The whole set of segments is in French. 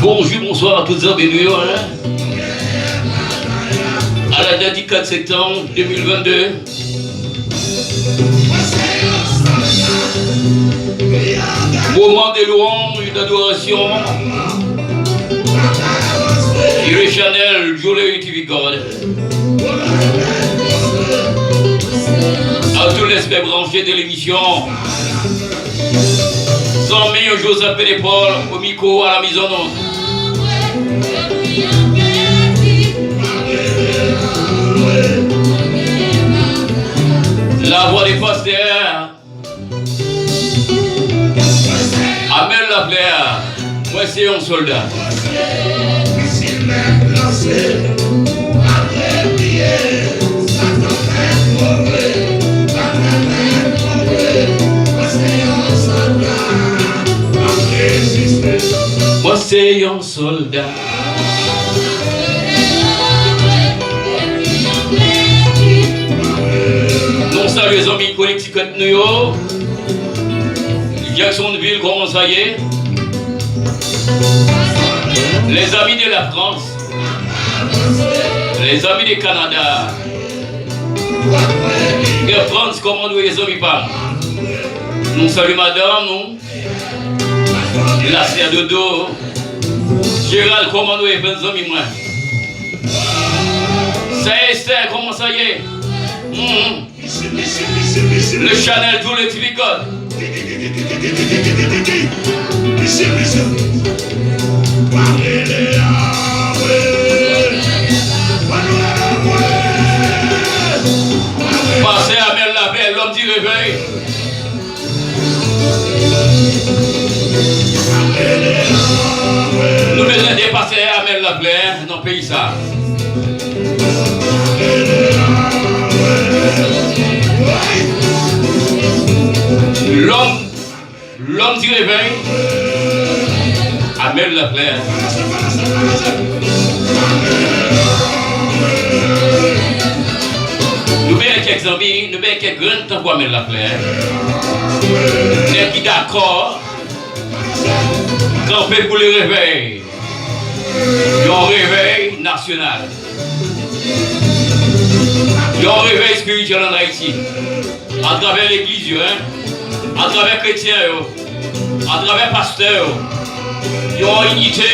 Bonjour, bonsoir à toutes et bienvenue à la date du 4 septembre 2022. Moment de louange et d'adoration. Et le Chanel Jolie TV God. À tous les aspects branchés de l'émission. Sans meilleur Joseph et Paul au micro à la mise en onde. La voix des pasteurs. Amel la plaire. Moi c'est un soldat. Moi c'est un soldat. Non salut les amis Connecticut New York. Jacksonville, comment ça y est? Les amis de la France. Les amis du Canada. De France, comment nous les amis parlent? Nous saluons madame, nous. La c'est à dodo. Gérald, comment nous les bons amis, moi? C'est Esther, comment ça y est? Le Chanel, tout le tricot. Passez à Mel la belle, l'homme du réveil. Nous besoin de passer à Mel la plaie dans le pays ça. L'homme du réveil, Amel la plaie. Nous avons quelques amis, nous avons quelques grands temps pour Amel la plaie. Nous sommes d'accord, camper pour le réveil. Un réveil national. Un réveil spirituel en Haïti. À travers l'église, à travers les chrétiens, à travers les pasteurs, ils ont une unité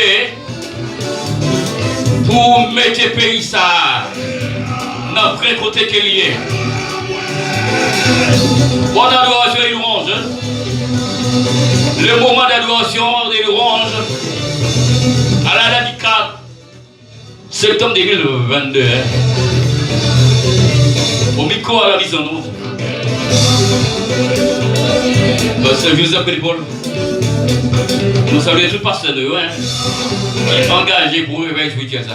pour mettre le pays ça dans le vrai côté qu'il y est. Bonne adoration et louange. Le moment d'adoration et louange à la date du 4 septembre 2022. Au micro à la mise en onde. C'est Joseph et Paul. Nous saluons tous les pasteurs de qui sont engagés pour le réveil spirituel.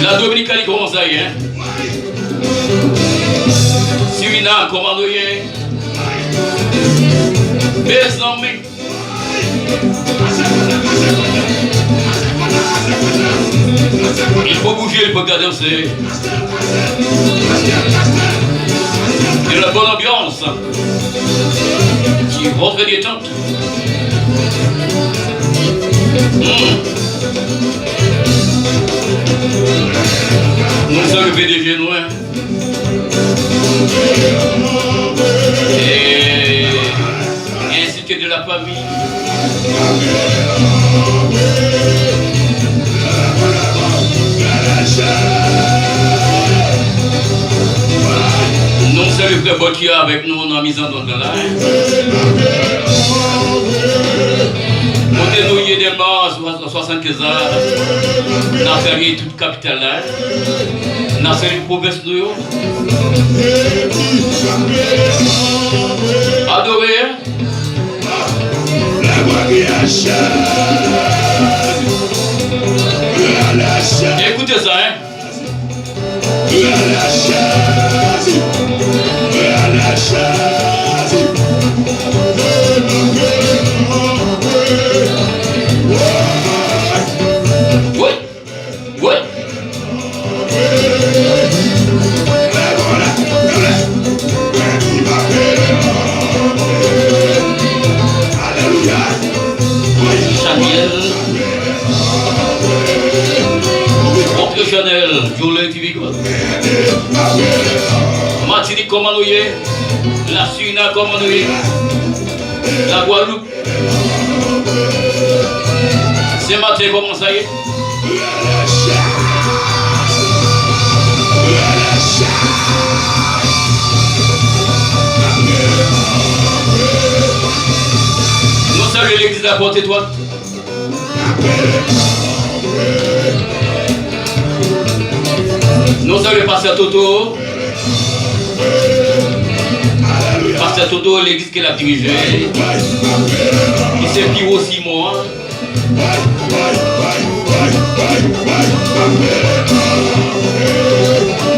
La Dominicanie commence à y est. Suriname, comment nous y est. Mes amis. Il faut bouger, il faut danser. Et la bonne ambiance qui rentre détente. Nous sommes le PDG nous. Et ainsi que de la famille. Nous sommes le frère Bokia avec nous dans la mise en donne là. Montez-nous y est des morts 75 ans. Dans la toute capitale là. Dans cette province de nous. Adoré. La voix qui achète. Écoutez ça, hein. Oui, oui. Chanel, Oncle Chanel, Jolin TV, Martinique, comment nous y est? La Suriname, comment nous y est? La Guadeloupe. Saint-Martin, comment ça y est? Nous saluons l'église de la Porte-Étoile. Nous saluons Pasteur Toto. Pasteur Toto, l'église qu'elle a dirigée. Il s'est pris aussi moi.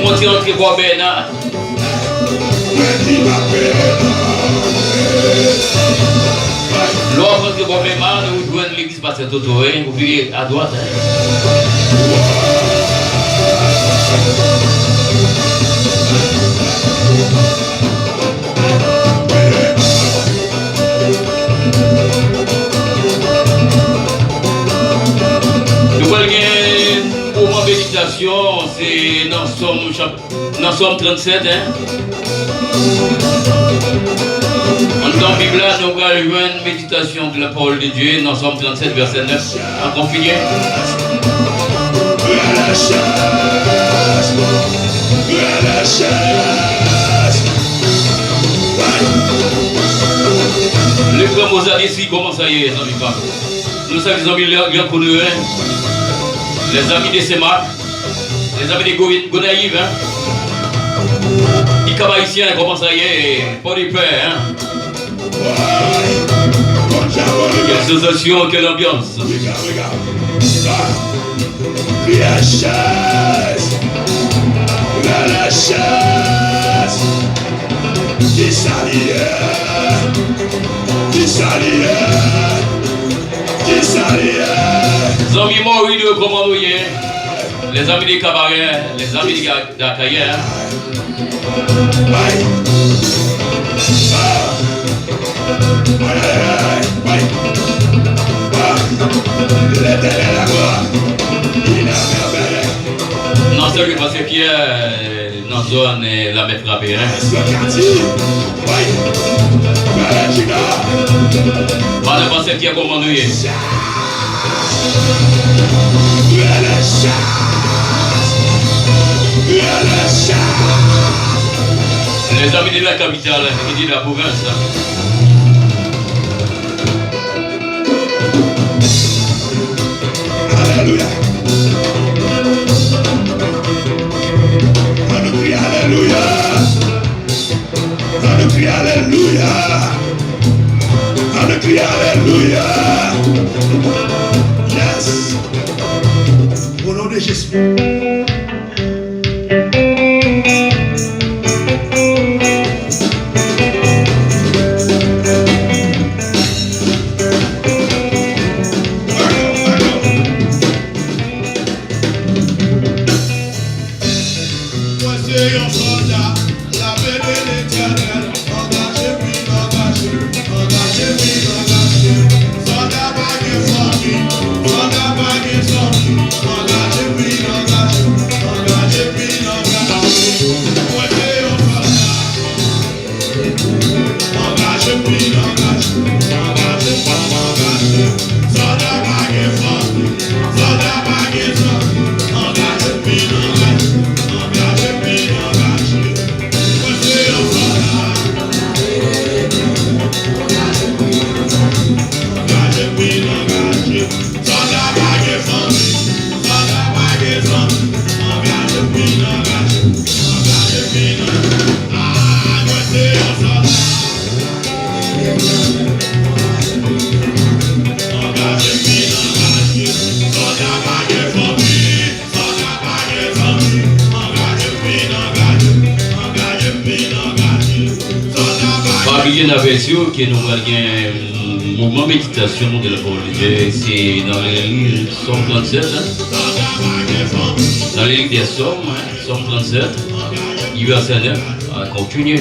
Monter entre Bois Bernard. L'ordre entre Bois Bernard, nous jouons l'église Pasteur Toto. Vous voyez à droite. Nous voyons pour ma méditation, c'est dans Somme 37. Hein? Dans la Bible, nous allons jouer une méditation de la parole de Dieu dans Somme 37, verset 9. En confiné. Le grand Mozart ici, comment ça y est, les amis? Nous sommes les amis de Kounoué, les amis de Semak, les amis de Gonaïve, hein? Les Kabaïsiens, comment ça y est, pas de paix, hein? Quelle sensation, quelle ambiance! La chasse, la chasse, qui s'allie, qui s'allie, qui s'allie. Les amis Maurice de Commandoyer, les amis des cabarets, les amis d'Akaïa. Non, celui parce que Pierre, dans la zone, la met frappée. Pas de penser Pierre Commandoyer. Les amis de la capitale et de la province. Alléluia. On nous crie Alléluia. On nous crie Alléluia. On nous crie Alléluia. Yes. Au nom de Jésus. Engagez-vous. aperçu que nous avons un mouvement de méditation de la parole de Dieu. C'est dans les Somme 37. Dans les livres des Sommes, Somme 37, verset 9. On va continuer.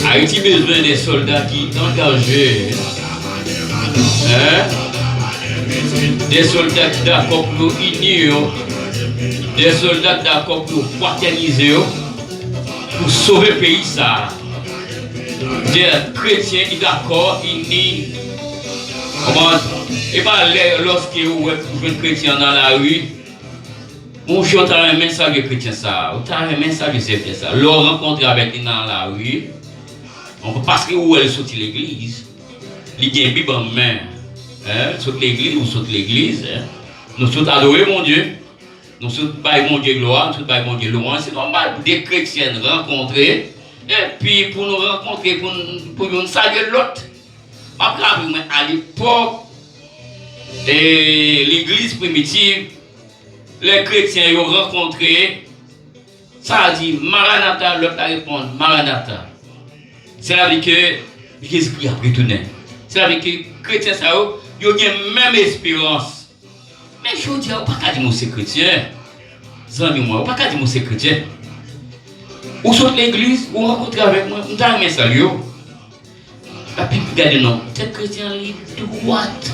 Haïti besoin des soldats qui sont engagés. Des soldats qui sont d'accord pour unir. Des soldats d'accord pour fraterniser. Pour sauver le pays. Ça. Des chrétiens qui sont d'accord, unis. Et pas lorsque vous êtes un chrétien dans la rue. Mon chien, tu as un message de chrétien. Tu as un message de chrétien. L'on rencontre avec lui dans la rue. Parce que où elle saute l'église, il y a une Bible en main. Saute l'église ou saute l'église. Nous sommes adorer mon Dieu. Nous sommes bailler mon Dieu gloire. Nous sommes bailler mon Dieu louange. C'est normal des chrétiens rencontrer. Et puis pour nous rencontrer, pour nous saluer l'autre. Après, à l'époque, l'église primitive, les chrétiens ont rencontré. Ça a dit Maranatha, l'autre a répondu Maranatha. C'est là que Jésus-Christ a retourné. C'est là que les chrétiens, ils ont la même espérance. Mais je vous dis, on ne peut pas dire que c'est chrétien. Zami moi, on ne peut pas dire que c'est chrétien. Ou sur l'église, ou rencontrer avec moi, on a un salut. Et puis, regardez, non, cet chrétien, il est droite.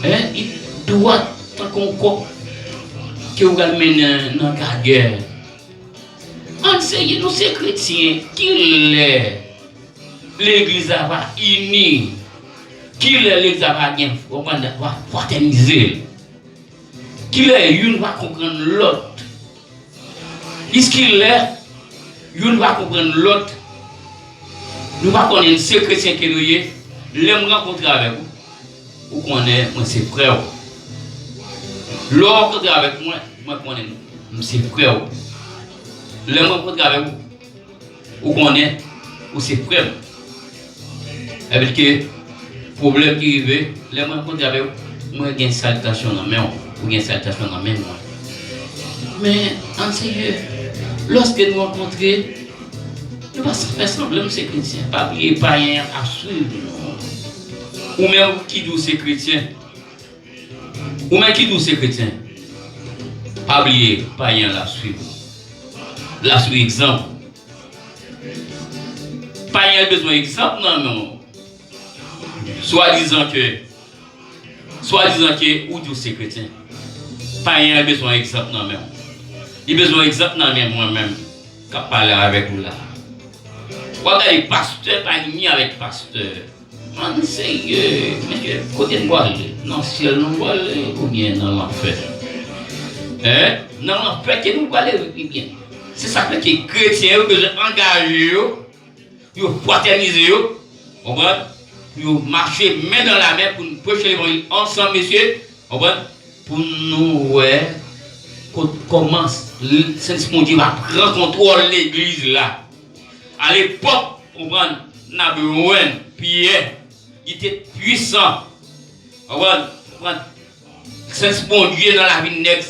Il est droite, tant qu'on croit que vous allez dans la guerre. Enseignez nous ces chrétiens qu'il est. L'église va unie, qu'il est l'église va fraterniser, qu'il est une va comprendre l'autre. Puisqu'il est, une va comprendre l'autre. Nous va connaître ces chrétiens que nous sommes, l'aime rencontrer avec vous, ou connaître moi ses frères. L'autre rencontrer avec moi, moi connais ses frères. L'aime rencontrer avec vous, ou connaître ou ses frères. Avec le problème qui arrive, les gens rencontrent avec moi, j'ai une salutation dans la main, ou une salutation dans la main. Mais en sérieux, lorsque nous rencontrons, nous ne faire semblant ces chrétiens, pas oublier païens à suivre. Ou même qui dit ces chrétiens. Ou même qui dit ces chrétiens. Pas oublier païens à suivre. La suivre exemple. Païens a besoin d'exemple, non. Soit disant que ou du c'est chrétien. Pas un besoin d'exemple non même. Il besoin d'exemple non même moi-même qui parler avec vous là. Regardez pasteur pas ni avec pasteur. Man sérieux, monsieur côté moi dans le ciel nous aller ou bien dans l'enfer. Dans l'enfer que nous aller bien. C'est ça que les chrétiens ont besoin d'engager, yo fraterniser yo. Comprendre? Nous marcher main dans la main pour nous prêcher l'évangile ensemble, messieurs, pour nous voir comment le Saint-Esprit va prendre contrôle de l'église là. À l'époque, Nabuwen, Pierre, il était puissant. Le Saint-Esprit dans la vie nègre,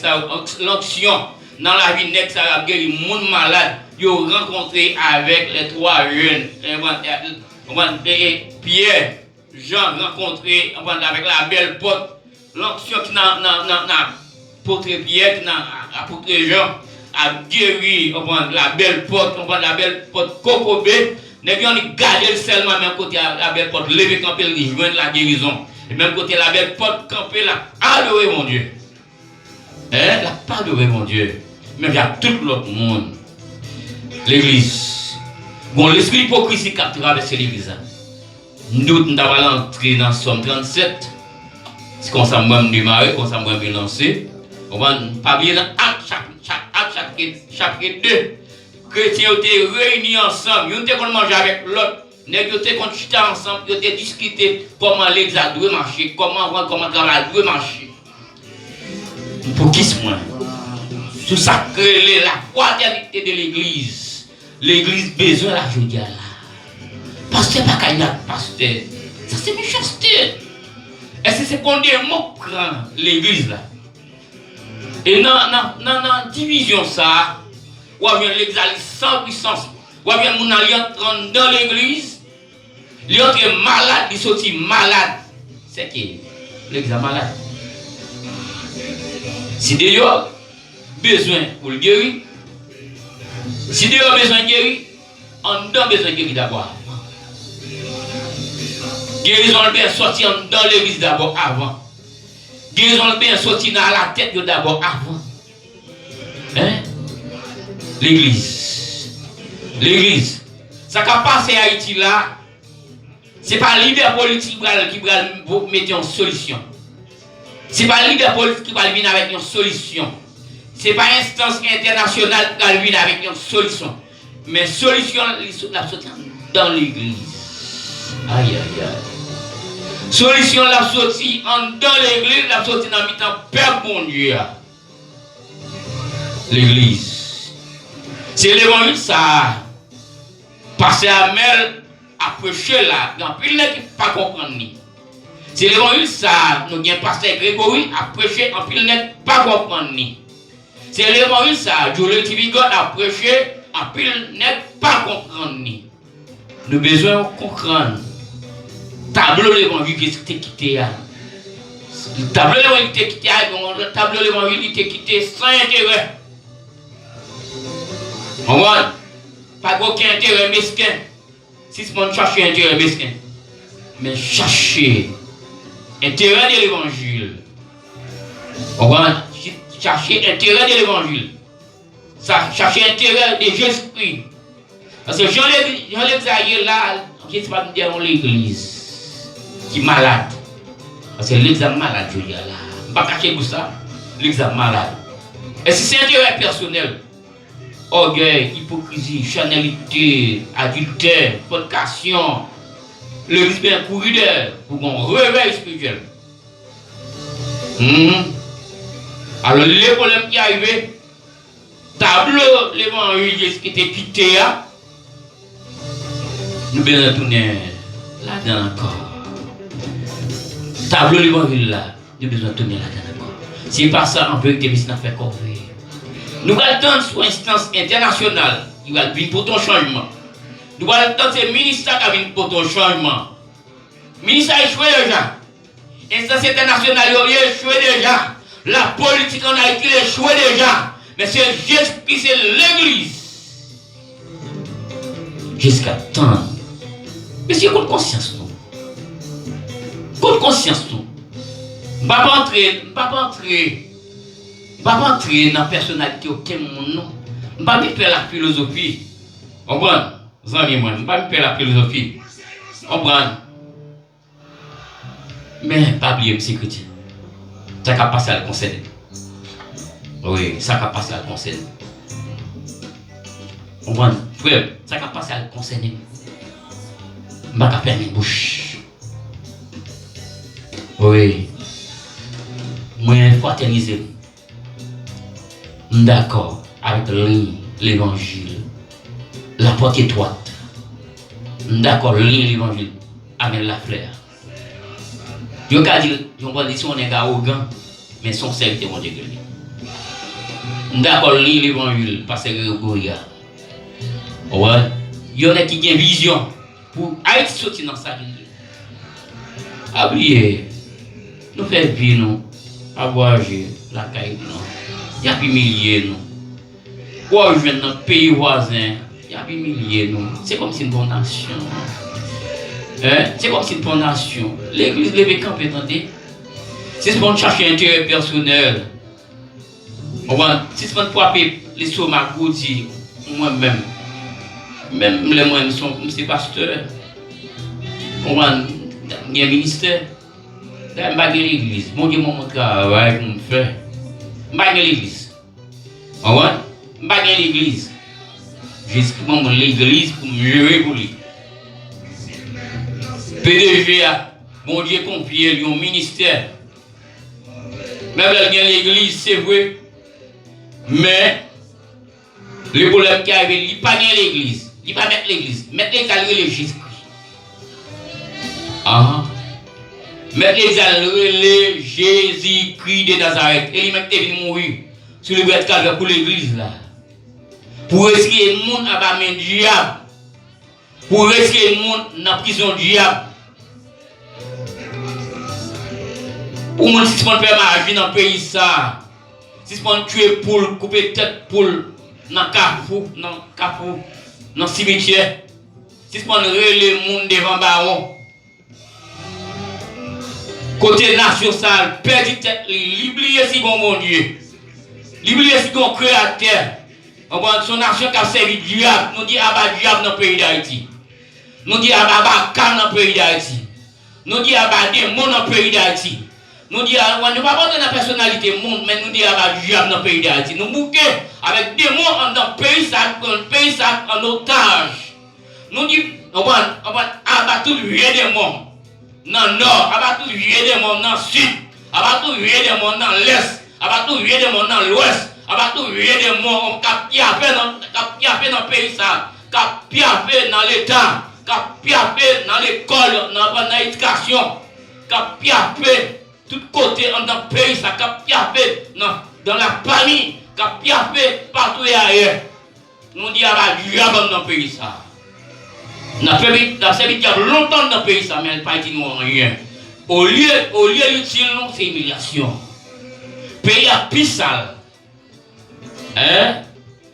l'onction dans la vie nègre, ça a guéri le monde malade. Ils ont rencontré avec les trois jeunes. Pierre, Jean rencontré avec la belle porte, l'onction qui n'a apôtre Pierre, qui n'a apôtre Jean, a guéri la belle porte Cocobé, ne vient garder seulement même côté la belle porte, lever camper, rejoindre la guérison. Et même côté la belle porte camper là, adorer mon Dieu. La pas adorer mon Dieu. Mais il y a tout l'autre monde. L'église. Bon, l'esprit hypocrisie qui a traversé l'église. Nous avons entré dans Somme 37. C'est comme ça, moi, je démarrer, comme ça, moi, je lancer. On va pas bien dans chapitre 2. Chrétiens étaient réunis ensemble. Ils étaient qu'on manger avec l'autre. Ils étaient qu'on chutait ensemble. Ils étaient discuter comment l'église doit marcher, comment le travail doit marcher. Pour qui ce moins? Tout ça crée la fraternité de l'église. L'église besoin de la joie là. Pasteur, pas qu'à pasteur. Ça, c'est méchanceté. Est-ce que c'est qu'on démontre l'église là? Et dans la division, ça, ou bien l'exalter sans puissance, ou bien mon alliance dans l'église, il entre malade, il sortit malade. C'est qui? L'église est malade. Si d'ailleurs, besoin pour le guérir, si d'ailleurs besoin de guérir, on donne besoin de guérir d'abord. Guérison le bien sorti dans l'église d'abord avant. Guérison le bien sorti dans la tête d'abord avant. Hein? L'église. L'église. Ça qui a passé à Haïti là, ce n'est pas le leader politique qui va mettre en solution. Ce n'est pas le leader politique qui va venir avec une solution. Ce n'est pas l'instance internationale qui va venir avec une solution. Mais solution, la sortir dans l'église. Aïe, aïe, aïe. Solution, la sortie dans l'église, la sortie dans le temps, Père bon Dieu. L'église. C'est l'évangile, ça. Passer à Mel, à prêcher là, dans plus de qui pas comprendre ni. C'est l'évangile, ça. Nous avons pasteur Grégory à prêcher, en plus de pas comprendre ni. C'est l'évangile, ça. Jolie TV God à prêcher, en plus de pas comprendre ni. Nous avons besoin de comprendre. Tableau l'évangile qui t'est quitté. Le tableau l'évangile qui t'est quitté, le tableau l'évangile qui t'est quitté sans intérêt. On voit, pas aucun intérêt mesquin. Si ce monde cherche intérêt mesquin, mais chercher intérêt de l'évangile. On voit, chercher intérêt de l'évangile. Chercher intérêt de Jésus-Christ. Parce que Jean-Luc Zahir là, je ne sais pas me dire dans l'église. Qui est malade. Parce que l'examen malade, je dis là. Je ne vais pas cacher pour ça. L'examen malade. Et si c'est intérêt personnel, orgueil, hypocrisie, chanalité, adultère, fornication, le risque d'un courir pour qu'on réveille spirituel. Alors, les problèmes qui arrivent, tableau, l'évangile qui était quitté, nous allons tourner là-dedans encore. Tableau l'évangile là, nous avons besoin de tourner là-dedans encore. Si pas ça, on peut que des business faire corvée. Nous allons attendre sur instance internationale qui va venir pour ton changement. Nous allons attendre ces ministères qui viennent pour ton changement. Ministère échoué déjà. Instance internationale échoué déjà. La politique en Haïti échoué déjà. Mais c'est Jésus-Christ, c'est l'église. Jusqu'à temps. Mais c'est une conscience, non? Une conscience, non? Je ne vais pas entrer dans la personnalité aucun monde, non? Je ne vais pas me faire la philosophie. Comprends? Vous en moi, je ne vais pas me faire la philosophie. Comprends? Mais pas oublier, M. chrétien. Ça va passer à le conseil. Oui, ça va passer à le conseil. Comprends? Frère, ça va passer à le conseil. Je ne vais pas fermer la bouche. Oui. Moi, fraterniser. D'accord avec l'évangile. La porte étroite. D'accord, l'évangile. Amène la fleur. Je ne dis pas que on est arrogant, mais son serviteur mon Dieu. D'accord, l'évangile, parce que Grégory. Ouais. Il y en a qui ont une vision pour Haïti sortir dans sa vie. Oubliez, nous faisons vie, nous, à voyager, la caille, nous. Il y a des milliers, nous. Pour rejoindre notre pays voisin, il y a des milliers, nous. C'est comme si une bonne nation. C'est comme si une bonne nation. L'église levée camp, attendez. Si c'est pour chercher un intérêt personnel, si c'est pour appeler les stomacs, moi-même, même les moyens sont comme ces pasteurs. Il y a un ministère. Je ne vais pas l'église. Mon Dieu, mon travail, mon frère. Je ne vais pas l'église. Je ne vais pas l'église. Justement, l'église pour me gérer pour lui. PDG, mon Dieu, confié au ministère. Même l'église, c'est vrai. Mais, le problème qui arrive, il n'y a pas l'église. Il n'y a pas mettre l'église. Mettre l'église, Jésus-Christ. Ah. Mais les alliés Jésus-Christ de Nazareth, et lui-même est venu mourir sur le bois de Calvaire pour l'église là. Pour risquer le monde à la main du diable. Pour risquer le monde dans la prison du diable. Pour moi, si on fait ma vie dans le pays, ça, si on tuer poule, couper tête poule, dans le carrefour, dans le cimetière, si on relève le monde devant le baron, côté nation sale, perdre tête, l'oublier si bon mon Dieu, l'oublier si bon créateur, son nation qui a servi le diable, nous disons à diable dans le pays d'Haïti, nous disons à Can dans le pays d'Haïti, nous disons à démon dans le pays d'Haïti. Nous disons, on ne va pas donner la personnalité monde, mais nous disons avec diable dans le pays d'Haïti. Nous bouquons avec des mots dans le pays ça en otage. Nous disons, on va abattre tout le des mondes dans le nord, abattre tout le des mondes dans le sud, abattre tout le des mondes dans l'est, abattre tout le des mondes dans l'ouest, abattre tout le des mondes qui a fait dans le pays ça, qui a fait dans l'État, qui a fait dans l'école, dans l'éducation, qui a fait tout côté dans le pays, ça a fait dans la famille, qui a fait partout et ailleurs. Nous disons à la diable dans le pays, ça. Nous avons servi diable longtemps dans le pays, ça, mais pas dit nous rien. Au lieu d'utiliser nous, c'est humiliation. Pays à plus sale.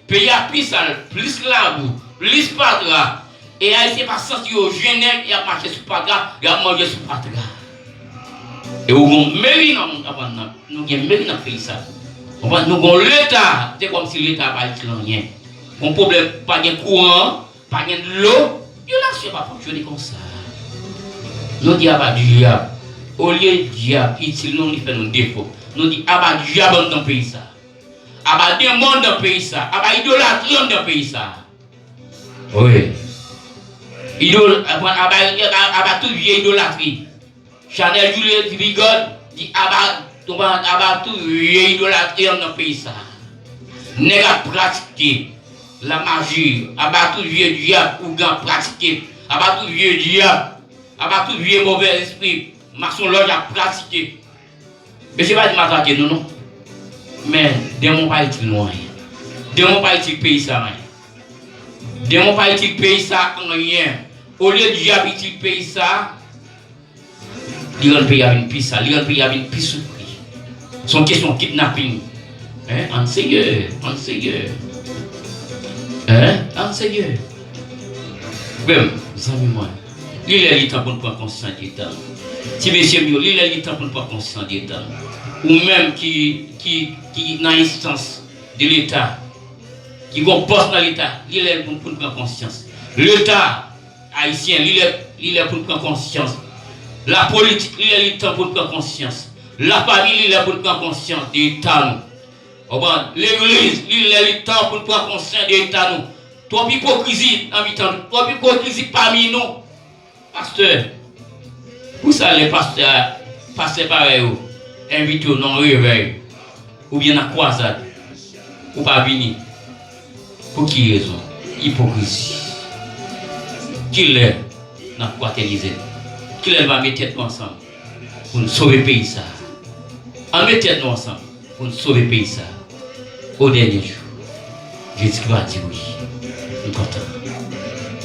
Pays à plus sale, plus labou, plus patra. Et Haïtien pas senti au jeune, il a marché sur patra, il a mangé sur patra. Et nous avons mérité dans le pays ça. Nous avons l'État, c'est comme si l'État n'a pas rien. Mon problème, pas de courant, pas de l'eau, il ne pas fonctionner comme ça. Nous disons à du diable. Au lieu de diable, il fait nos défauts. Nous disons à du diable dans le pays ça. À des démons dans le pays ça. À idolâtrie dans le pays ça. Oui. À toute vieille idolâtrie. Chanel Juliet Bigode dit abat tout idolâtrie dans le pays ça. N'est pas pratiquer la magie, abat tout vieux diable ou grand pratiquer, abat tout vieux diable, abat tout vieux mauvais esprit, maçon l'ordre à pratiquer. Mais c'est pas de m'attaquer non. Mais démon pas utile rien. Démon pas utile pays ça rien. Démon pas utile pays ça rien. Au lieu de diable utile pays ça. L'Iran pays a une piste, l'Iran pays a une piste surprise. Son question kidnapping. En sérieux. En sérieux. Même, vous savez moi, l'île est temps pour prendre conscience du temps. Si monsieur Mio, l'île est temps pour prendre conscience du temps. Ou même qui dans l'instance de l'État, qui compose dans l'État, l'île est pour prendre conscience. L'État haïtien, l'île est pour prendre conscience. La politique, il est le temps pour prendre conscience. La famille, il est pour prendre conscience de l'État. L'église, il est le temps pour prendre conscience de l'État. Trop d'hypocrisie en mi-temps, trop d'hypocrisie parmi nous. Pasteur, où ça les pasteurs, pareil, invités au non-réveil, ou bien à croisade, ou pas venir. Pour qui raison? Hypocrisie. Qu'il est dans quoi téléviser? Qu'il va mettre tête ensemble pour nous sauver le pays ça. En mettre tête ensemble pour nous sauver le pays ça. Au dernier jour, Jésus va dire oui. Nous sommes contents.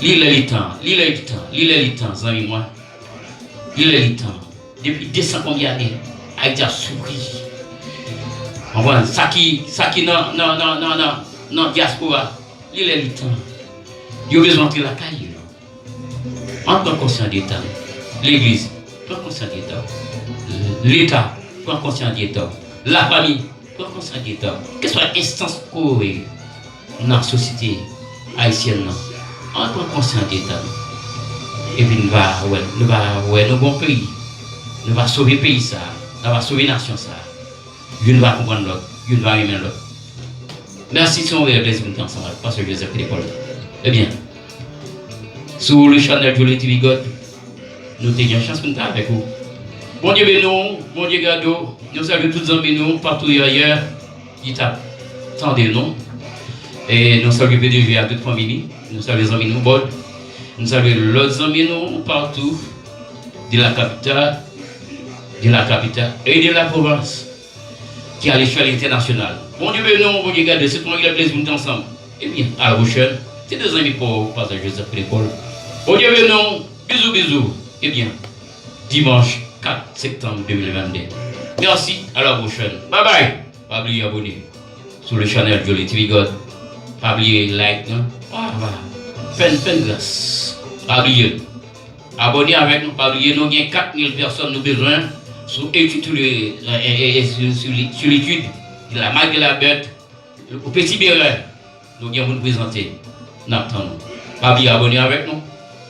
L'île est le temps, amis moi. L'île est le temps. Depuis 200 combien d'années, Haïti a souffert. On voit ça qui non diaspora. L'île est le temps. Il a besoin de la caille. En tant que conscient d'État. L'église, prends conscience d'État. L'État, prends conscience d'État. La famille, prends conscience d'État. Quelle soit l'instance corée dans la société haïtienne, on prend conscience d'État. Et puis nous allons bon pays. Nous allons sauver le pays, ça. Nous allons sauver la nation, ça. Nous allons comprendre l'autre. Nous allons aimer l'autre. Merci, si on veut le plaisir de nous ensemble. Parce que Joseph l'école. Eh bien, sur le channel de TV God, nous avons une chance de nous avec vous. Bon Dieu bénou, bon Dieu gado, nous saluons tous les amis nous, partout ailleurs, qui t'attendent nous. Et nous saluons PDG à toute famille, nous saluons les amis nous, nous saluons l'autre amis nous, partout. de la capitale et de la province, qui est à l'échelle internationale. Bon Dieu, non, bon Dieu, regardez, c'est pour le plaisir de ensemble. Eh bien, à la prochaine, c'est des amis pour passer Joseph l'école. Bon Dieu, non, bisous, bisous. Eh bien, dimanche 4 septembre 2022. Merci, à la prochaine. Bye bye. Pas oublier abonner sur le channel Jolly TV God. Pas oublier like, non? Ah, voilà. Peine grâce. Pas oublier. Abonnez avec nous, pas oublier, nous avons 4000 personnes nous besoin sur l'étude de la marque de la bête, au petit béret, nous allons vous présenter. N'attendons. Pas oublier abonner avec nous.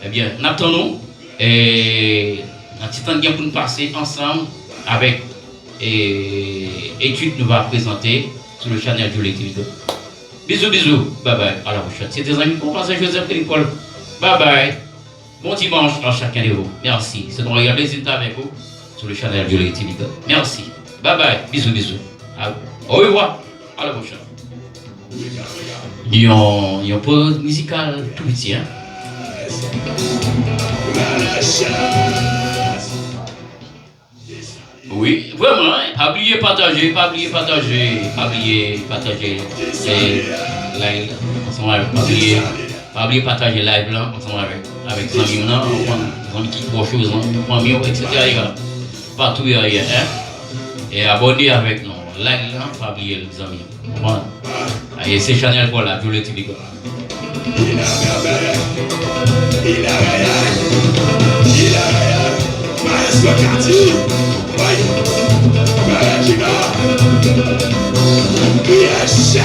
Eh bien, n'attendons. Et un petit temps pour nous passer ensemble avec études nous va présenter sur le channel de l'étude. Bisous, bisous. Bye bye. À la prochaine. C'était des amis pour passer Joseph l'école. Bye bye. Bon dimanche à chacun de vous. Merci. C'est donc un plaisir avec vous sur le channel de l'étude. Merci. Bye bye. Bisous, bisous. Au revoir. À la prochaine. Il y a un pause musical tout petit. Hein? Oui, vraiment, hein? Pas oublier partager, pas oublier partager, pas oublier partager live ensemble, pas oublier partager live là ensemble avec les amis là, les amis qui font choses, famille, etc. Partout ailleurs, hein? Et abonner avec nous, like là, pas oublier les amis. Voilà. Et c'est Chanel pour la Jolly TV. Il a Maestro Kati, Yes,